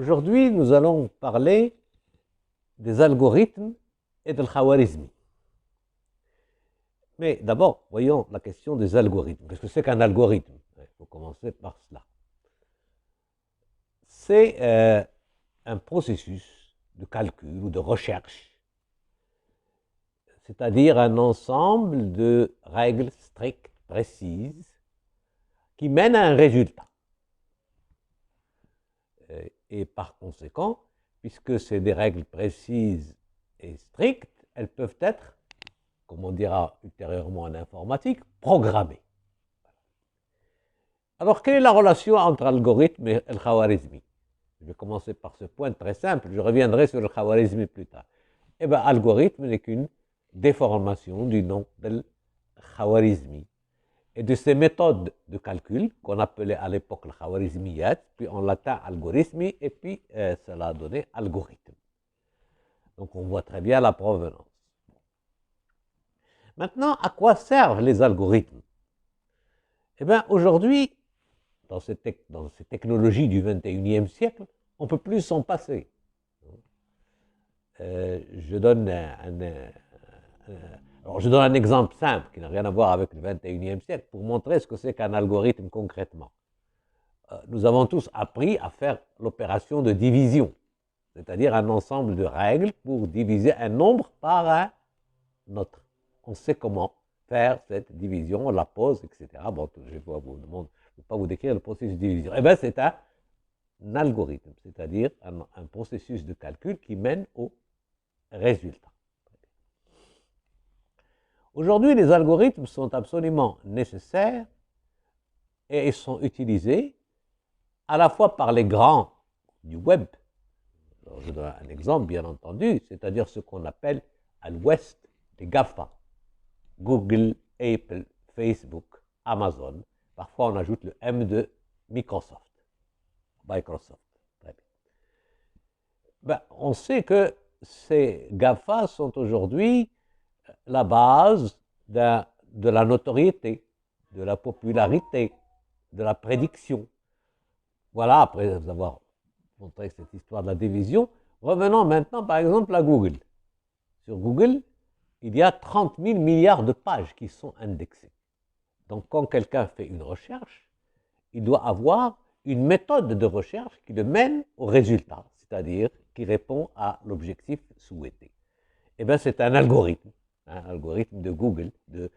Aujourd'hui, nous allons parler des algorithmes et de l'khawarizmi. Mais d'abord, voyons la question des algorithmes. Qu'est-ce que c'est qu'un algorithme? Il faut commencer par cela. C'est un processus de calcul ou de recherche, c'est-à-dire un ensemble de règles strictes, précises, qui mènent à un résultat. Et par conséquent, puisque c'est des règles précises et strictes, elles peuvent être, comme on dira ultérieurement en informatique, programmées. Alors, quelle est la relation entre l'algorithme et le khawarizmi? Je vais commencer par ce point très simple, je reviendrai sur le khawarizmi plus tard. Eh bien, algorithme n'est qu'une déformation du nom de khawarizmi et de ces méthodes de calcul qu'on appelait à l'époque le khawarizmiyat, puis en latin algorithmi, et puis cela a donné algorithme. Donc on voit très bien la provenance. Maintenant, à quoi servent les algorithmes? Eh bien, aujourd'hui, dans ces technologies du 21e siècle, on ne peut plus s'en passer. Je donne un exemple simple qui n'a rien à voir avec le 21e siècle pour montrer ce que c'est qu'un algorithme concrètement. Nous avons tous appris à faire l'opération de division, c'est-à-dire un ensemble de règles pour diviser un nombre par un autre. On sait comment faire cette division, on la pose, etc. Bon, je ne vais pas vous décrire le processus de division. Eh bien, c'est un algorithme, c'est-à-dire un processus de calcul qui mène au résultat. Aujourd'hui, les algorithmes sont absolument nécessaires et ils sont utilisés à la fois par les grands du web. Alors, je donne un exemple, bien entendu, c'est-à-dire ce qu'on appelle à l'ouest les GAFA. Google, Apple, Facebook, Amazon. Parfois, on ajoute le M de Microsoft. Très bien. Ben, on sait que ces GAFA sont aujourd'hui la base de la notoriété, de la popularité, de la prédiction. Voilà, après avoir montré cette histoire de la division, revenons maintenant par exemple à Google. Sur Google, il y a 30 000 milliards de pages qui sont indexées. Donc quand quelqu'un fait une recherche, il doit avoir une méthode de recherche qui le mène au résultat, c'est-à-dire qui répond à l'objectif souhaité. Eh bien, c'est un algorithme de Google, de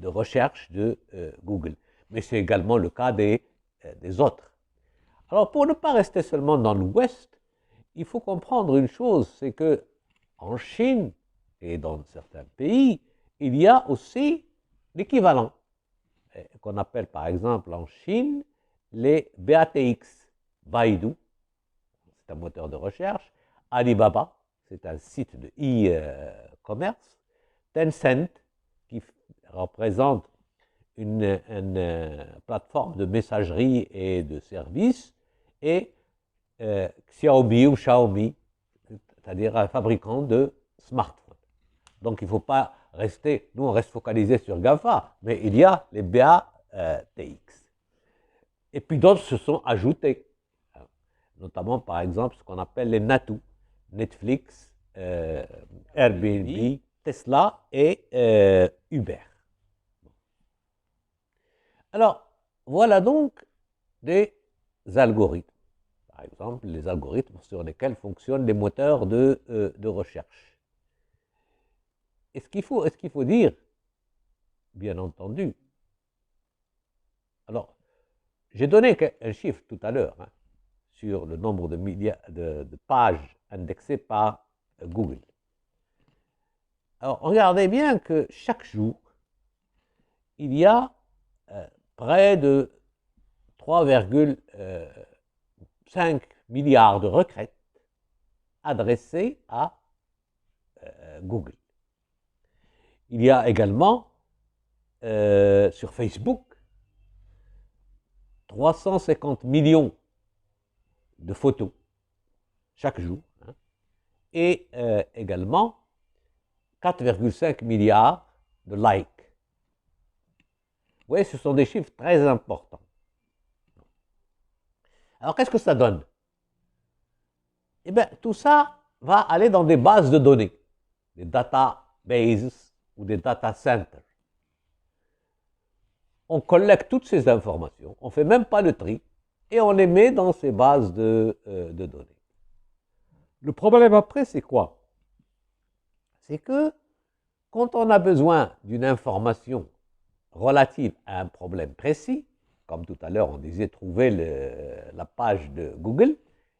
recherche de Google. Mais c'est également le cas des autres. Alors, pour ne pas rester seulement dans l'Ouest, il faut comprendre une chose, c'est que en Chine et dans certains pays, il y a aussi l'équivalent, qu'on appelle par exemple en Chine les BATX, Baidu, c'est un moteur de recherche, Alibaba, c'est un site de e-commerce, Tencent, qui représente une plateforme de messagerie et de services, et Xiaomi ou Xiaomi, c'est-à-dire un fabricant de smartphones. Donc il ne faut pas rester, nous on reste focalisé sur GAFA, mais il y a les BATX. Et puis d'autres se sont ajoutés, notamment par exemple ce qu'on appelle les NATU, Netflix, Airbnb, Tesla et Uber. Alors, voilà donc des algorithmes. Par exemple, les algorithmes sur lesquels fonctionnent les moteurs de recherche. Et ce qu'il faut dire, bien entendu, alors, j'ai donné un chiffre tout à l'heure sur le nombre de pages indexées par Google. Alors, regardez bien que chaque jour, il y a près de 3,5 milliards de requêtes adressées à Google. Il y a également sur Facebook 350 millions de photos chaque jour et également 4,5 milliards de likes. Vous voyez, ce sont des chiffres très importants. Alors, qu'est-ce que ça donne? eh bien, tout ça va aller dans des bases de données, des databases ou des data centers. On collecte toutes ces informations, on ne fait même pas le tri, et on les met dans ces bases de données. Le problème après, c'est quoi? C'est que quand on a besoin d'une information relative à un problème précis, comme tout à l'heure on disait trouver la page de Google,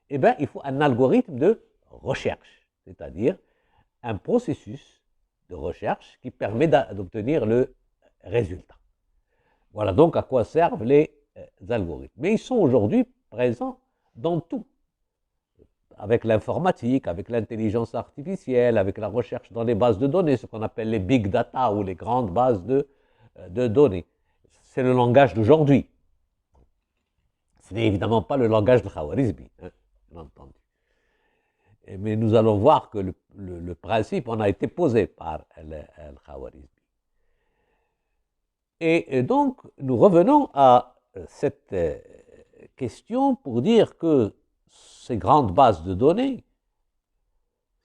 eh bien il faut un algorithme de recherche, c'est-à-dire un processus de recherche qui permet d'obtenir le résultat. Voilà donc à quoi servent les algorithmes. Mais ils sont aujourd'hui présents dans tout, avec l'informatique, avec l'intelligence artificielle, avec la recherche dans les bases de données, ce qu'on appelle les big data ou les grandes bases de données. C'est le langage d'aujourd'hui. Ce n'est évidemment pas le langage de Khawarizmi, hein, bien entendu. Mais nous allons voir que le principe en a été posé par Al-Khawarizmi. Et donc, nous revenons à cette question pour dire que ces grandes bases de données,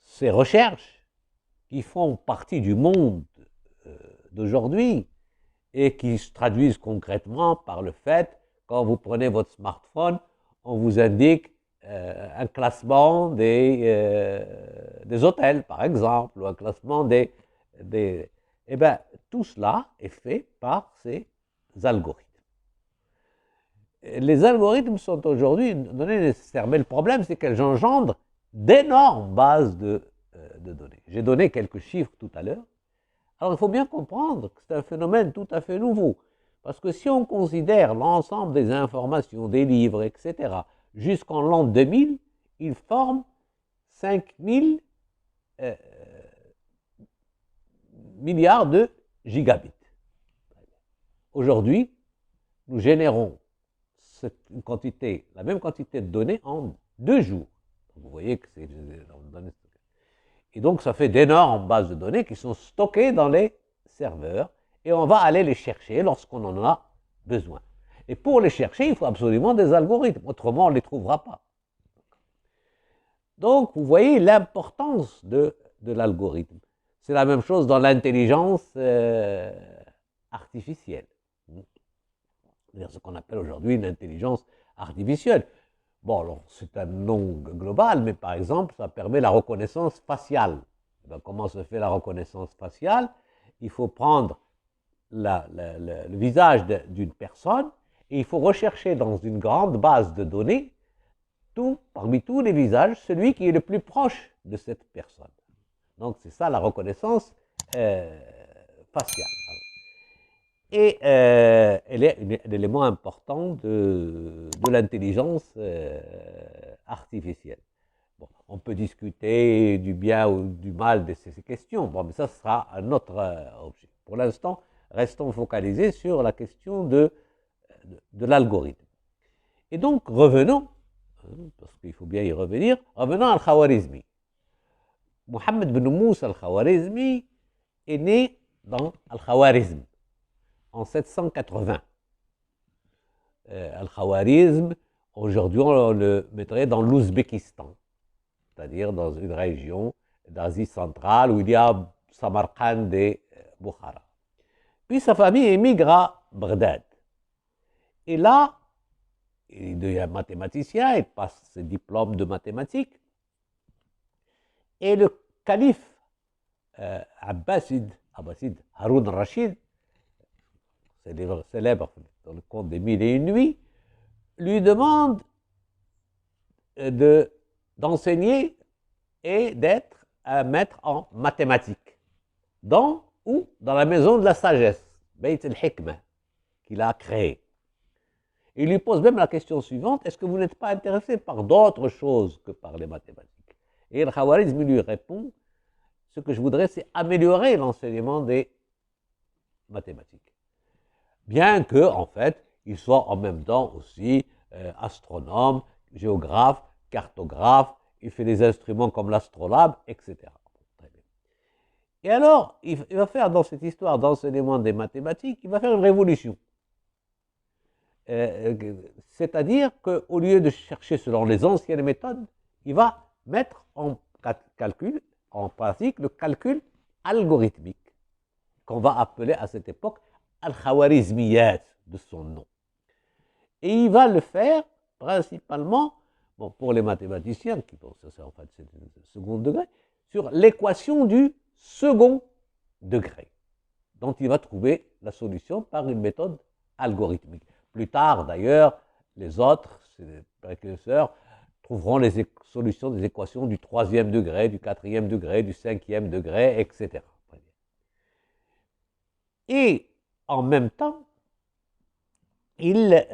ces recherches qui font partie du monde d'aujourd'hui et qui se traduisent concrètement par le fait, quand vous prenez votre smartphone, on vous indique un classement des hôtels, par exemple, ou un classement des eh bien, tout cela est fait par ces algorithmes. Les algorithmes sont aujourd'hui une donnée nécessaire, mais le problème, c'est qu'elles engendrent d'énormes bases de données. J'ai donné quelques chiffres tout à l'heure. Alors, il faut bien comprendre que c'est un phénomène tout à fait nouveau. Parce que si on considère l'ensemble des informations, des livres, etc., jusqu'en l'an 2000, ils forment 5000 milliards de gigabits. Aujourd'hui, nous générons la même quantité de données en 2 jours. Vous voyez que c'est... Et donc, ça fait d'énormes bases de données qui sont stockées dans les serveurs et on va aller les chercher lorsqu'on en a besoin. Et pour les chercher, il faut absolument des algorithmes, autrement on ne les trouvera pas. Donc, vous voyez l'importance de l'algorithme. C'est la même chose dans l'intelligence artificielle. C'est ce qu'on appelle aujourd'hui une intelligence artificielle. Bon, alors c'est un nom global, mais par exemple, ça permet la reconnaissance faciale. Ben, comment se fait la reconnaissance faciale? Il faut prendre le visage d'une personne et il faut rechercher dans une grande base de données, parmi tous les visages, celui qui est le plus proche de cette personne. Donc c'est ça la reconnaissance faciale. Et elle est un élément important de l'intelligence artificielle. Bon, on peut discuter du bien ou du mal de ces questions, bon, mais ça sera un autre objet. Pour l'instant, restons focalisés sur la question de l'algorithme. Et donc, revenons, parce qu'il faut bien y revenir, revenons à Al-Khawarizmi. Mohammed bin Moussa Al-Khawarizmi est né dans Al-Khawarizm en 780. Al-Khawarizm, aujourd'hui on le mettrait dans l'Ouzbékistan, c'est-à-dire dans une région d'Asie centrale où il y a Samarkand et Bukhara. Puis sa famille émigre à Bagdad. Et là, il devient mathématicien, il passe ses diplômes de mathématiques. Et le calife Abbasid Haroun Rachid, célèbre dans le conte des Mille et une nuits, lui demande d'enseigner et d'être un maître en mathématiques. Dans la maison de la sagesse, Beit al-Hikmah, qu'il a créé. Il lui pose même la question suivante, est-ce que vous n'êtes pas intéressé par d'autres choses que par les mathématiques? Et Al-Khawarizmi lui répond, ce que je voudrais, c'est améliorer l'enseignement des mathématiques. Bien que, en fait, il soit en même temps aussi astronome, géographe, cartographe, il fait des instruments comme l'astrolabe, etc. Et alors, il va faire dans cette histoire d'enseignement des mathématiques, il va faire une révolution. C'est-à-dire qu'au lieu de chercher selon les anciennes méthodes, il va mettre en pratique le calcul algorithmique, qu'on va appeler à cette époque al-Khawarizmiyat, de son nom. Et il va le faire principalement, bon, pour les mathématiciens, ça c'est en fait le second degré, sur l'équation du second degré, dont il va trouver la solution par une méthode algorithmique. Plus tard, d'ailleurs, les autres, ces précurseurs, trouveront les solutions des équations du troisième degré, du quatrième degré, du cinquième degré, etc. Et en même temps, il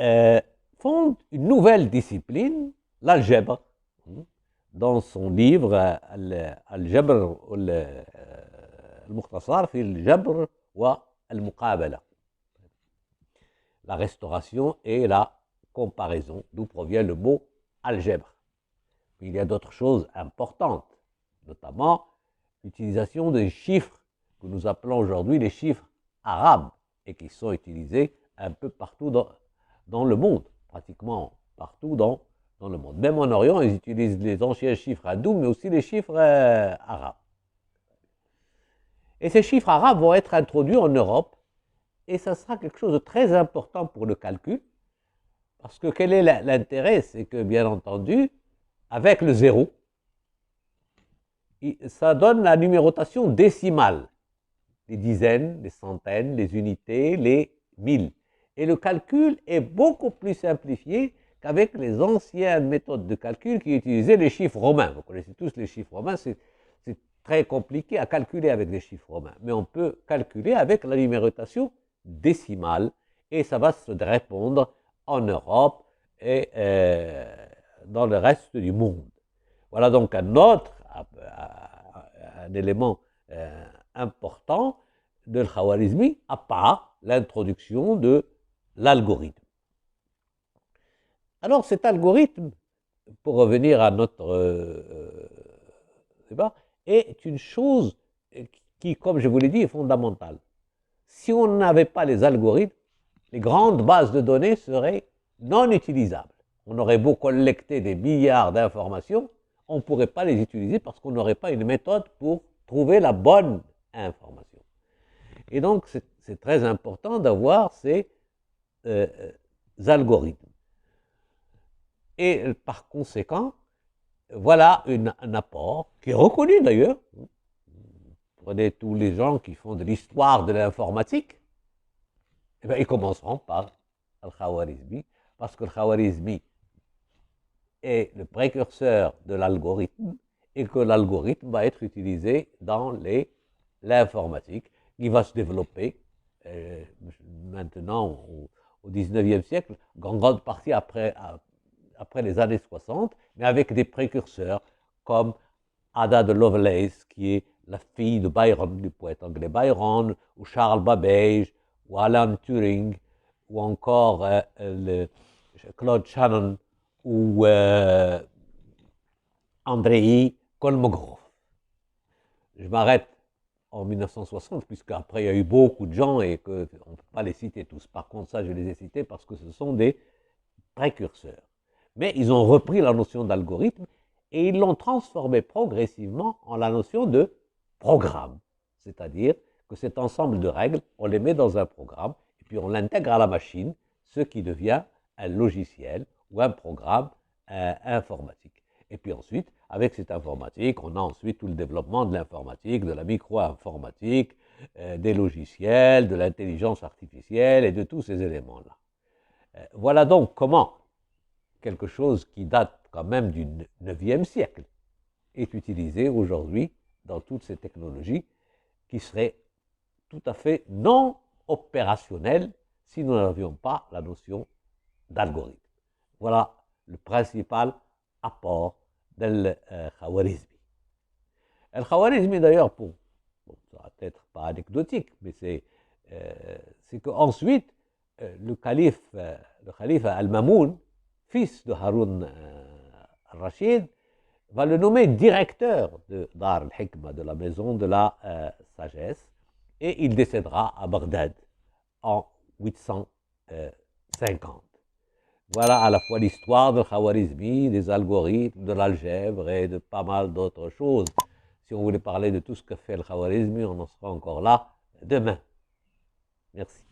fonde une nouvelle discipline, l'algèbre, dans son livre Al-Jabr al-Mukhtasar fi al-Jabr wa al-Muqabala, la restauration et la comparaison, d'où provient le mot algèbre. Il y a d'autres choses importantes, notamment l'utilisation des chiffres que nous appelons aujourd'hui les chiffres arabes et qui sont utilisés un peu partout dans le monde, pratiquement partout dans le monde. Même en Orient, ils utilisent les anciens chiffres hindous, mais aussi les chiffres arabes. Et ces chiffres arabes vont être introduits en Europe, et ça sera quelque chose de très important pour le calcul, parce que quel est l'intérêt? C'est que, bien entendu, avec le zéro, ça donne la numérotation décimale, les dizaines, les centaines, les unités, les milles. Et le calcul est beaucoup plus simplifié qu'avec les anciennes méthodes de calcul qui utilisaient les chiffres romains. Vous connaissez tous les chiffres romains, c'est très compliqué à calculer avec les chiffres romains. Mais on peut calculer avec la numérotation décimale et ça va se répondre en Europe et dans le reste du monde. Voilà donc un élément important de l'Khawarizmi, à part l'introduction de l'algorithme. Alors cet algorithme, pour revenir à notre débat, est une chose qui, comme je vous l'ai dit, est fondamentale. Si on n'avait pas les algorithmes, les grandes bases de données seraient non utilisables. On aurait beau collecter des milliards d'informations, on ne pourrait pas les utiliser parce qu'on n'aurait pas une méthode pour trouver la bonne information. Et donc, c'est très important d'avoir ces algorithmes. Et par conséquent, voilà un apport qui est reconnu d'ailleurs. Prenez tous les gens qui font de l'histoire de l'informatique, eh bien, ils commenceront par Al-Khawarizmi, parce que Al-Khawarizmi est le précurseur de l'algorithme et que l'algorithme va être utilisé dans l'informatique qui va se développer maintenant au 19e siècle, en grande partie après les années 60, mais avec des précurseurs comme Ada de Lovelace, qui est la fille de Byron, du poète anglais Byron, ou Charles Babbage, ou Alan Turing, ou encore Claude Shannon, ou Andrei Kolmogorov. Je m'arrête en 1960, puisqu'après il y a eu beaucoup de gens et qu'on ne peut pas les citer tous. Par contre, ça, je les ai cités parce que ce sont des précurseurs. Mais ils ont repris la notion d'algorithme et ils l'ont transformée progressivement en la notion de programme. C'est-à-dire que cet ensemble de règles, on les met dans un programme et puis on l'intègre à la machine, ce qui devient un logiciel ou un programme informatique. Et puis ensuite, avec cette informatique, on a ensuite tout le développement de l'informatique, de la micro-informatique, des logiciels, de l'intelligence artificielle et de tous ces éléments-là. Voilà donc comment quelque chose qui date quand même du 9e siècle est utilisé aujourd'hui dans toutes ces technologies qui seraient tout à fait non opérationnelles si nous n'avions pas la notion d'algorithme. Voilà le principal apport del Khawarizmi. Le Khawarizmi d'ailleurs, ça va peut-être pas anecdotique, mais c'est qu'ensuite le calife Al-Mamoun, fils de Haroun al-Rachid, va le nommer directeur de Dar al-Hikma, de la maison de la sagesse, et il décédera à Bagdad en 850. Voilà à la fois l'histoire de Khwarizmi, des algorithmes, de l'algèbre et de pas mal d'autres choses. Si on voulait parler de tout ce que fait le Khwarizmi, on en sera encore là demain. Merci.